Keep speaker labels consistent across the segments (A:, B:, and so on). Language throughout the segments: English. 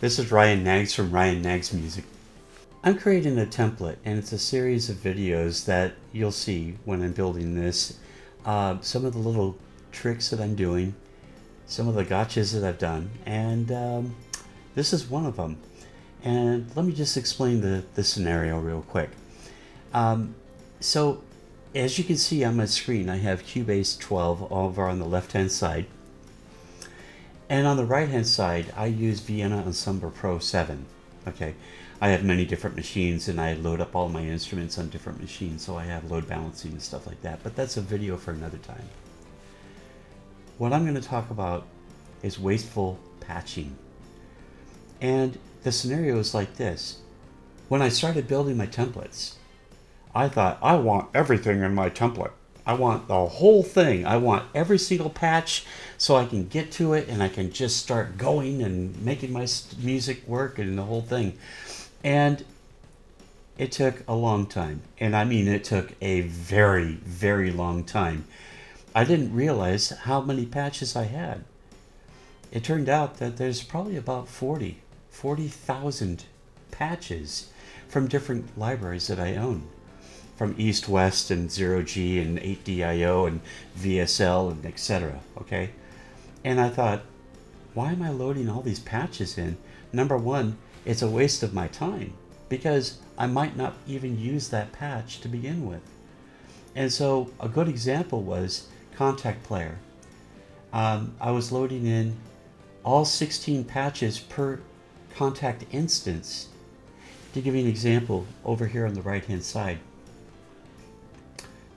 A: This is Ryan Nags from Ryan Nags Music. I'm creating a template, and it's a series of videos that you'll see when I'm building this. Some of the little tricks that I'm doing, some of the gotchas that I've done, and this is one of them. And let me just explain the scenario real quick. So as you can see on my screen, I have Cubase 12 over on the left hand side. And on the right hand side, I use Vienna Ensemble Pro 7. Okay, I have many different machines and I load up all my instruments on different machines, so I have load balancing and stuff like that, but that's a video for another time. What I'm going to talk about is wasteful patching. And the scenario is like this. When I started building my templates, I thought, I want everything in my template. I want the whole thing. I want every single patch so I can get to it and I can just start going and making my music work and the whole thing. And it took a long time. And I mean, it took a very, very long time. I didn't realize how many patches I had. It turned out that there's probably about 40,000 patches from different libraries that I own. From East, West, and Zero G, and 8DIO, and VSL, and etc. Okay? And I thought, why am I loading all these patches in? Number one, it's a waste of my time, because I might not even use that patch to begin with. And so a good example was Contact Player. I was loading in all 16 patches per contact instance. To give you an example, over here on the right hand side,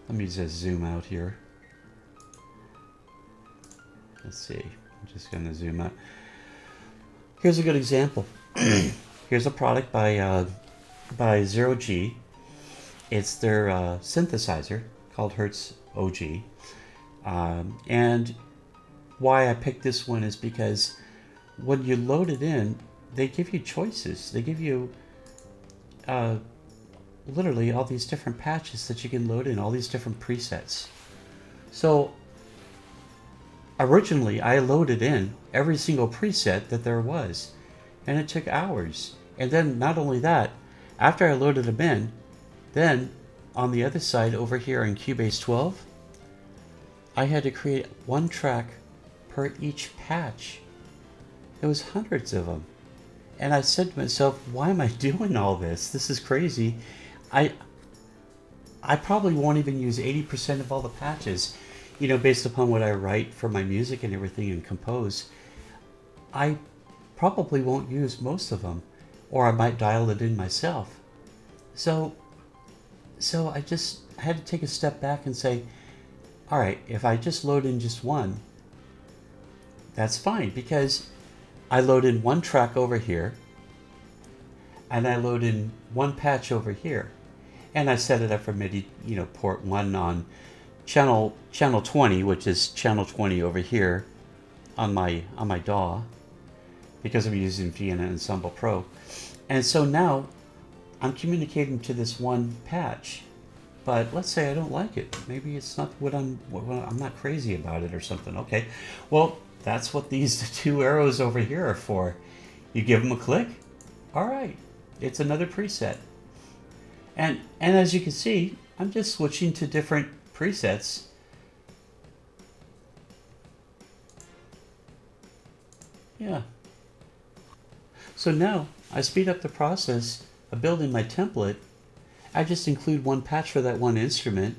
A: let me just zoom out here. Let's see, I'm just going to zoom out. Here's a good example. Here's a product by Zero G. It's their synthesizer called Hertz OG. And why I picked this one is because when you load it in, they give you choices. They give you literally all these different patches that you can load in, all these different presets. So originally I loaded in every single preset that there was, and it took hours. And then not only that, after I loaded them in, then on the other side over here in Cubase 12, I had to create one track per each patch. There was hundreds of them. And I said to myself, why am I doing all this? This is crazy. I probably won't even use 80% of all the patches, you know, based upon what I write for my music and everything and compose. I probably won't use most of them, or I might dial it in myself. So I had to take a step back and say, all right, if I just load in just one, that's fine, because I load in one track over here, and I load in one patch over here, and I set it up for MIDI, you know, port 1 on channel 20, which is channel 20 over here on my DAW, because I'm using Vienna Ensemble Pro. And so now I'm communicating to this one patch, but let's say I don't like it. Maybe it's not I'm not crazy about it or something. Okay, well, that's what these two arrows over here are for. You give them a click, all right, it's another preset. And as you can see, I'm just switching to different presets. Yeah. So now I speed up the process of building my template. I just include one patch for that one instrument,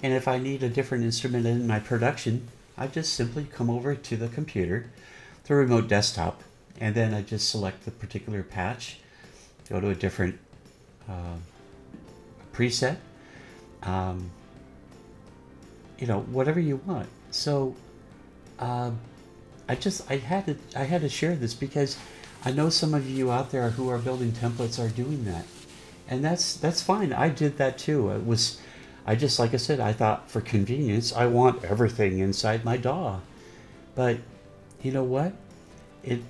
A: and if I need a different instrument in my production, I just simply come over to the computer, the remote desktop, and then I just select the particular patch, go to a different preset, you know, whatever you want. So I had to share this because I know some of you out there who are building templates are doing that, and that's fine. I did that too. Like I said, I thought for convenience, I want everything inside my DAW. But you know what? It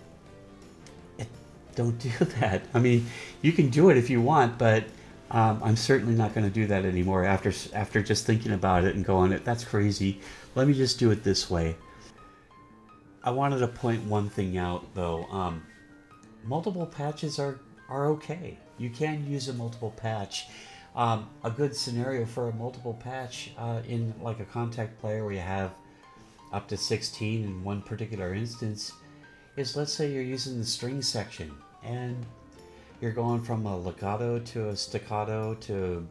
A: don't do that. I mean, you can do it if you want, but I'm certainly not going to do that anymore after just thinking about it and going, that's crazy. Let me just do it this way. I wanted to point one thing out, though. multiple patches are okay. You can use a multiple patch. A good scenario for a multiple patch in like a contact player where you have up to 16 in one particular instance is, let's say you're using the string section and you're going from a legato to a staccato to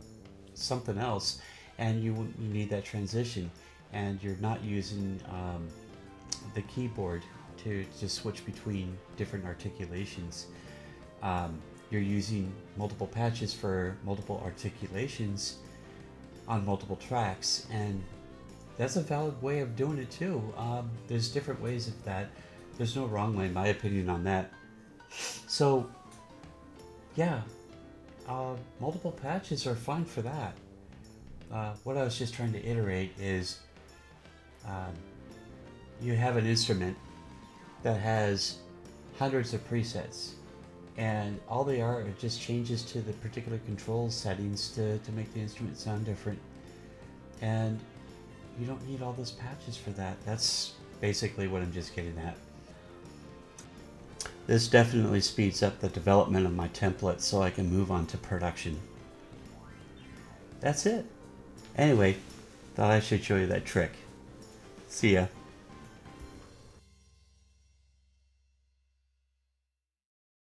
A: something else, and you need that transition, and you're not using the keyboard to switch between different articulations. You're using multiple patches for multiple articulations on multiple tracks, and that's a valid way of doing it too. There's different ways of that. There's no wrong way, in my opinion, on that. So, yeah, multiple patches are fine for that. What I was just trying to iterate is um, you have an instrument that has hundreds of presets, and all they are just changes to the particular control settings to make the instrument sound different. And you don't need all those patches for that. That's basically what I'm just getting at. This definitely speeds up the development of my template so I can move on to production. That's it. Anyway, thought I should show you that trick. See ya.